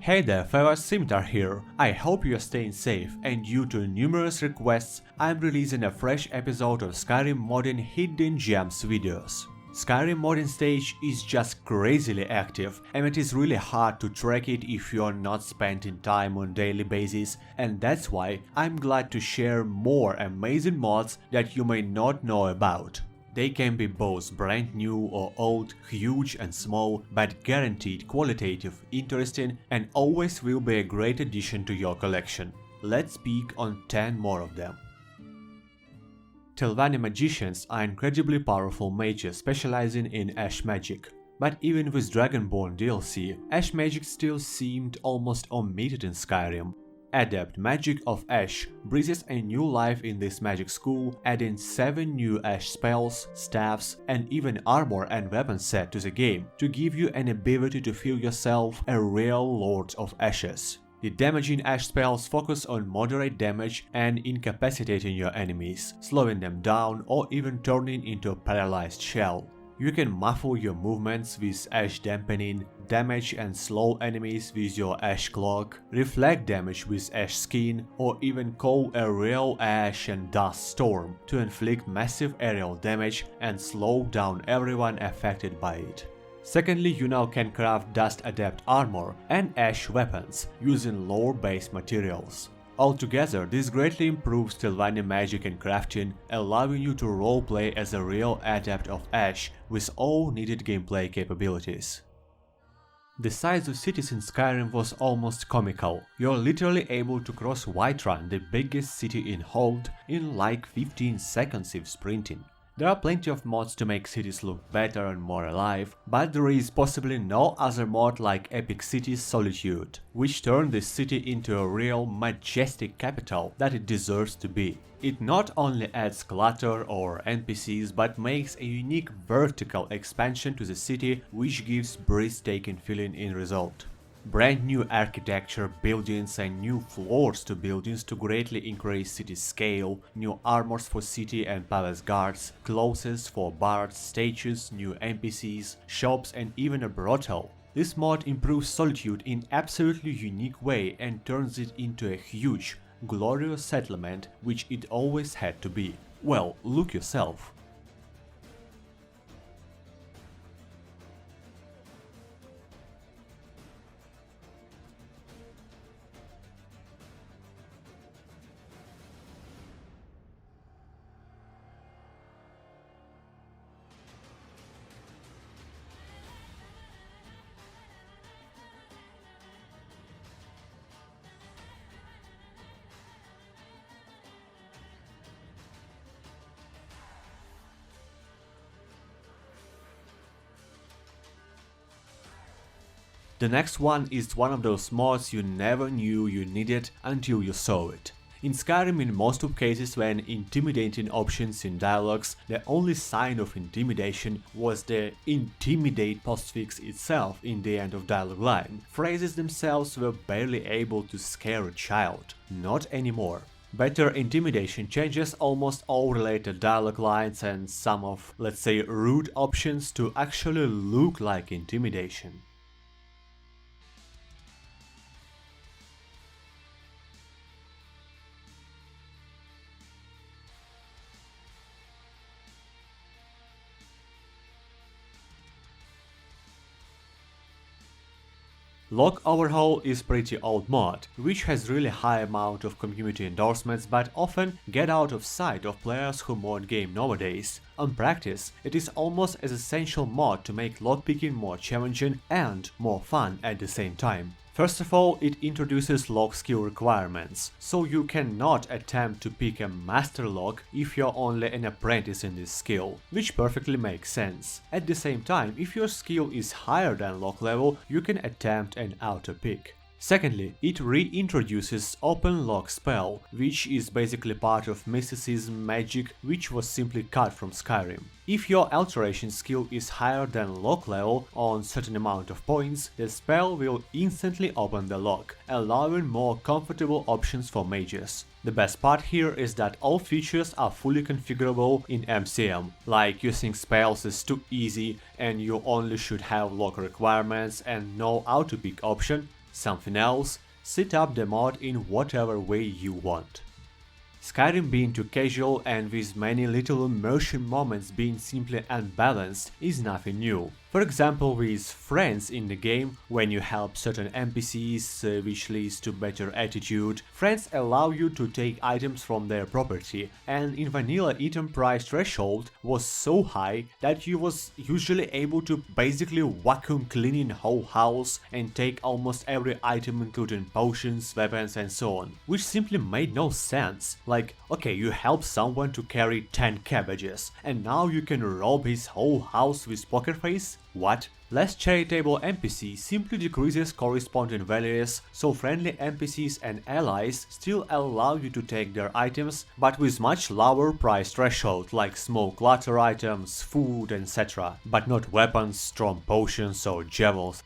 Hey there fellas, Sinitar here. I hope you are staying safe, and due to numerous requests, I'm releasing a fresh episode of Skyrim Modern Hidden Gems videos. Skyrim Modern stage is just crazily active, and it is really hard to track it if you're not spending time on daily basis, and that's why I'm glad to share more amazing mods that you may not know about. They can be both brand new or old, huge and small, but guaranteed qualitative, interesting, and always will be a great addition to your collection. Let's speak on 10 more of them. Telvanni magicians are incredibly powerful mages specializing in Ash magic. But even with Dragonborn DLC, Ash magic still seemed almost omitted in Skyrim. Adept Magic of Ash breathes a new life in this magic school, adding 7 new Ash spells, staffs, and even armor and weapon set to the game to give you an ability to feel yourself a real Lord of Ashes. The damaging Ash spells focus on moderate damage and incapacitating your enemies, slowing them down or even turning into a paralyzed shell. You can muffle your movements with Ash dampening, damage and slow enemies with your Ash cloak, reflect damage with Ash skin, or even call a real Ash and Dust storm to inflict massive aerial damage and slow down everyone affected by it. Secondly, you now can craft Dust Adept armor and Ash weapons using lore-based materials. Altogether, this greatly improves Telvanni magic and crafting, allowing you to roleplay as a real Adept of Ash with all needed gameplay capabilities. The size of cities in Skyrim was almost comical. You're literally able to cross Whiterun, the biggest city in Hold, in like 15 seconds if sprinting. There are plenty of mods to make cities look better and more alive, but there is possibly no other mod like Epic City's Solitude, which turned this city into a real majestic capital that it deserves to be. It not only adds clutter or NPCs, but makes a unique vertical expansion to the city which gives breathtaking feeling in result. Brand new architecture, buildings and new floors to buildings to greatly increase city scale, new armors for city and palace guards, clothes for bards, statues, new NPCs, shops and even a brothel. This mod improves Solitude in absolutely unique way and turns it into a huge, glorious settlement which it always had to be. Well, look yourself. The next one is one of those mods you never knew you needed until you saw it. In Skyrim, in most of cases when intimidating options in dialogues, the only sign of intimidation was the intimidate postfix itself in the end of dialogue line. Phrases themselves were barely able to scare a child. Not anymore. Better intimidation changes almost all related dialogue lines and some of, let's say, rude options to actually look like intimidation. Log Overhaul is pretty old mod, which has really high amount of community endorsements but often get out of sight of players who mod game nowadays. On practice, it is almost as essential mod to make lockpicking more challenging and more fun at the same time. First of all, it introduces log skill requirements, so you cannot attempt to pick a master log if you're only an apprentice in this skill, which perfectly makes sense. At the same time, if your skill is higher than log level, you can attempt an auto pick. Secondly, it reintroduces Open Log spell, which is basically part of mysticism magic which was simply cut from Skyrim. If your alteration skill is higher than log level on certain amount of points, the spell will instantly open the lock, allowing more comfortable options for mages. The best part here is that all features are fully configurable in MCM, like using spells is too easy and you only should have lock requirements and no auto-pick option. something else, set up the mod in whatever way you want. Skyrim being too casual and with many little immersion moments being simply unbalanced is nothing new. For example, with friends in the game, when you help certain NPCs, which leads to better attitude, friends allow you to take items from their property, and in vanilla item price threshold was so high that you was usually able to basically vacuum cleaning whole house and take almost every item including potions, weapons and so on, which simply made no sense. Like, okay, you help someone to carry 10 cabbages, and now you can rob his whole house with poker face? What? Less charitable NPC simply decreases corresponding values, so friendly NPCs and allies still allow you to take their items, but with much lower price threshold like small clutter items, food, etc., but not weapons, strong potions or jewels.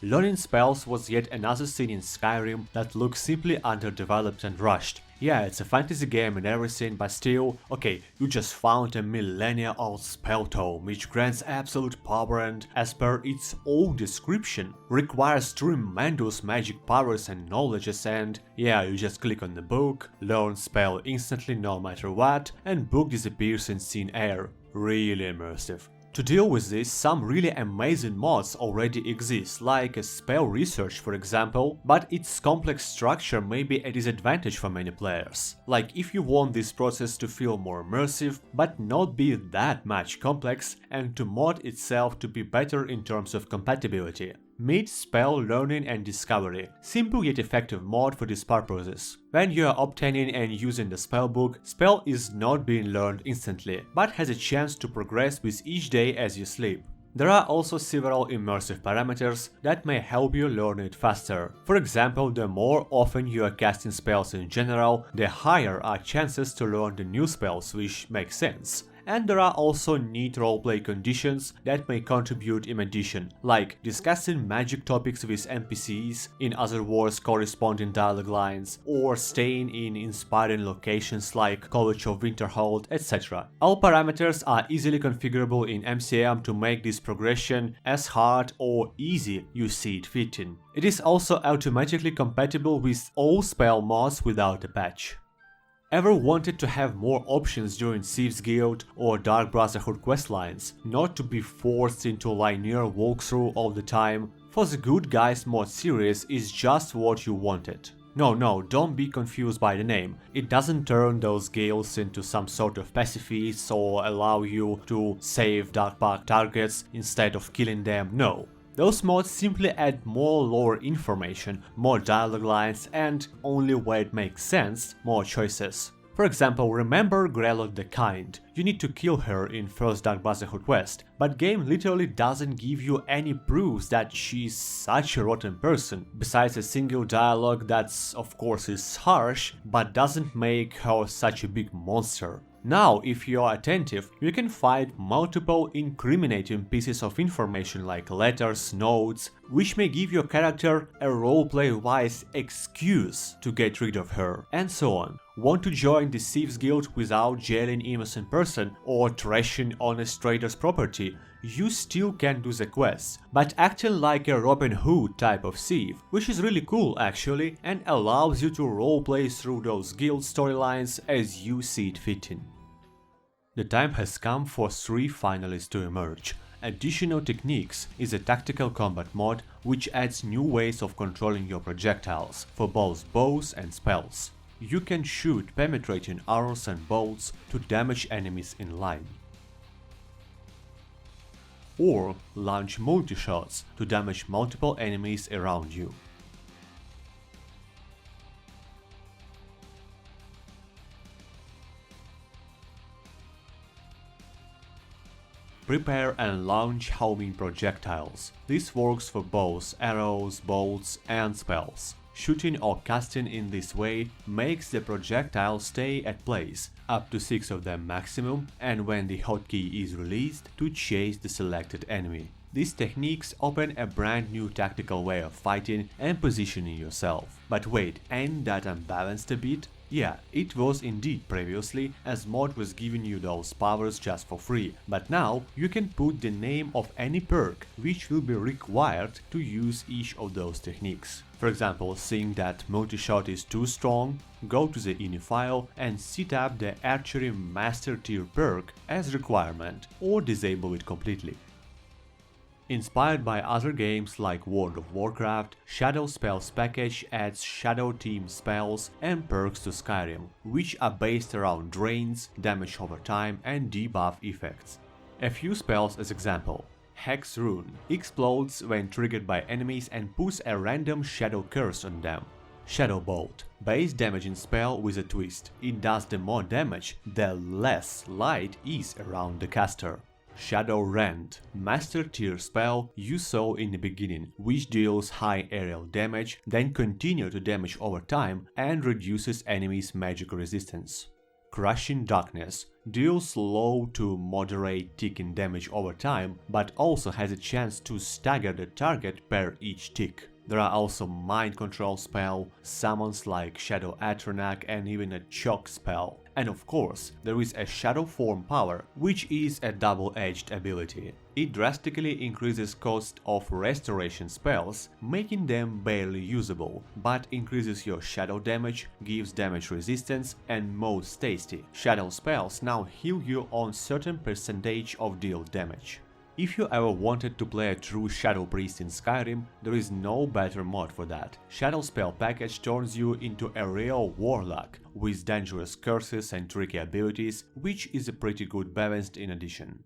Learning spells was yet another scene in Skyrim that looks simply underdeveloped and rushed. Yeah, it's a fantasy game and everything, but still, okay, you just found a millennia-old spell tome which grants absolute power and, as per its own description, requires tremendous magic powers and knowledges, and yeah, you just click on the book, learn spell instantly no matter what, and book disappears in thin air. Really immersive. To deal with this, some really amazing mods already exist, like a spell research for example, but its complex structure may be a disadvantage for many players. Like if you want this process to feel more immersive, but not be that much complex, and to mod itself to be better in terms of compatibility. Meet Spell Learning and Discovery, simple yet effective mod for these purposes. When you are obtaining and using the spellbook, spell is not being learned instantly, but has a chance to progress with each day as you sleep. There are also several immersive parameters that may help you learn it faster. For example, the more often you are casting spells in general, the higher are chances to learn the new spells, which makes sense. And there are also neat roleplay conditions that may contribute in addition, like discussing magic topics with NPCs, in other words corresponding dialogue lines, or staying in inspiring locations like College of Winterhold, etc. All parameters are easily configurable in MCM to make this progression as hard or easy you see it fitting. It is also automatically compatible with all spell mods without a patch. Ever wanted to have more options during Thieves Guild or Dark Brotherhood questlines, not to be forced into linear walkthrough all the time? For the Good Guys mod series is just what you wanted. No, don't be confused by the name. It doesn't turn those guilds into some sort of pacifists or allow you to save Dark Pact targets instead of killing them, no. Those mods simply add more lore information, more dialogue lines, and, only where it makes sense, more choices. For example, remember Grelot the Kind. You need to kill her in first Dark Brotherhood quest, but game literally doesn't give you any proofs that she's such a rotten person, besides a single dialogue that's of course is harsh, but doesn't make her such a big monster. Now, if you are attentive, you can find multiple incriminating pieces of information like letters, notes, which may give your character a roleplay-wise excuse to get rid of her, and so on. Want to join the Thieves Guild without jailing innocent person or trashing honest trader's property? You still can do the quests, but acting like a Robin Hood type of thief, which is really cool actually and allows you to roleplay through those guild storylines as you see it fitting. The time has come for 3 finalists to emerge. Additional Techniques is a tactical combat mod which adds new ways of controlling your projectiles for both bows and spells. You can shoot penetrating arrows and bolts to damage enemies in line, or launch multi-shots to damage multiple enemies around you. Prepare and launch homing projectiles. This works for both arrows, bolts and spells. Shooting or casting in this way makes the projectile stay at place, up to 6 of them maximum, and when the hotkey is released, to chase the selected enemy. These techniques open a brand new tactical way of fighting and positioning yourself. But wait, ain't that unbalanced a bit? Yeah, it was indeed previously, as mod was giving you those powers just for free, but now you can put the name of any perk which will be required to use each of those techniques. For example, seeing that multi-shot is too strong, go to the ini file and set up the archery master tier perk as requirement or disable it completely. Inspired by other games like World of Warcraft, Shadow Spells package adds Shadow Team spells and perks to Skyrim, which are based around drains, damage over time and debuff effects. A few spells as example. Hex Rune explodes when triggered by enemies and puts a random shadow curse on them. Shadow Bolt, base damaging spell with a twist. It does the more damage, the less light is around the caster. Shadow Rend, master tier spell you saw in the beginning, which deals high aerial damage, then continue to damage over time and reduces enemies' magic resistance. Crushing Darkness deals low to moderate ticking damage over time, but also has a chance to stagger the target per each tick. There are also mind control spell, summons like Shadow Kagrenac and even a choke spell. And of course, there is a Shadow Form power, which is a double-edged ability. It drastically increases cost of restoration spells, making them barely usable, but increases your shadow damage, gives damage resistance, and most tasty, shadow spells now heal you on certain percentage of dealt damage. If you ever wanted to play a true Shadow Priest in Skyrim, there is no better mod for that. Shadow Spell package turns you into a real warlock, with dangerous curses and tricky abilities, which is a pretty good balanced in addition.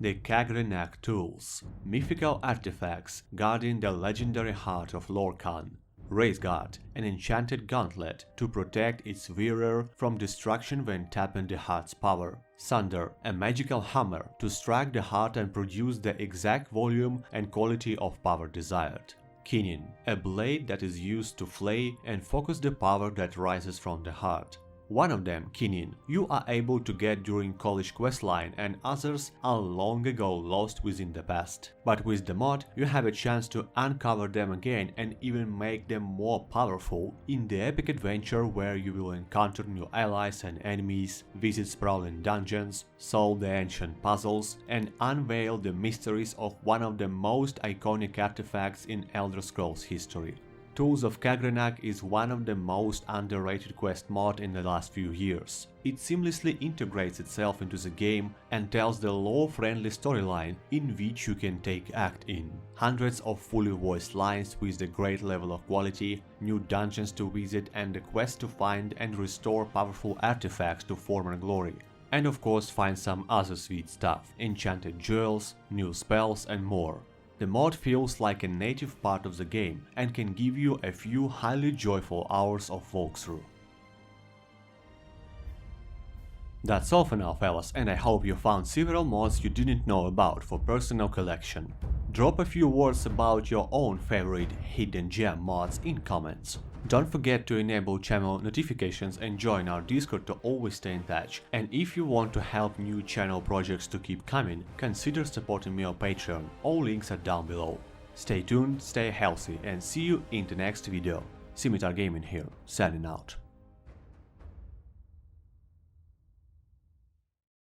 The Kagrenac Tools, mythical artifacts guarding the legendary heart of Lorkhan. Raise Guard, an enchanted gauntlet to protect its wearer from destruction when tapping the heart's power. Sunder, a magical hammer to strike the heart and produce the exact volume and quality of power desired. Kinin, a blade that is used to flay and focus the power that rises from the heart. One of them, Kinin, you are able to get during college questline and others are long ago lost within the past. But with the mod, you have a chance to uncover them again and even make them more powerful in the epic adventure where you will encounter new allies and enemies, visit sprawling dungeons, solve the ancient puzzles, and unveil the mysteries of one of the most iconic artifacts in Elder Scrolls history. Tools of Kagrenac is one of the most underrated quest mod in the last few years. It seamlessly integrates itself into the game and tells the lore-friendly storyline in which you can take act in. Hundreds of fully voiced lines with a great level of quality, new dungeons to visit and the quest to find and restore powerful artifacts to former glory. And of course find some other sweet stuff, enchanted jewels, new spells and more. The mod feels like a native part of the game and can give you a few highly joyful hours of walkthrough. That's all for now, fellas, and I hope you found several mods you didn't know about for personal collection. Drop a few words about your own favorite hidden gem mods in comments. Don't forget to enable channel notifications and join our Discord to always stay in touch. And if you want to help new channel projects to keep coming, consider supporting me on Patreon. All links are down below. Stay tuned, stay healthy, and see you in the next video. Sinitar Gaming here, signing out.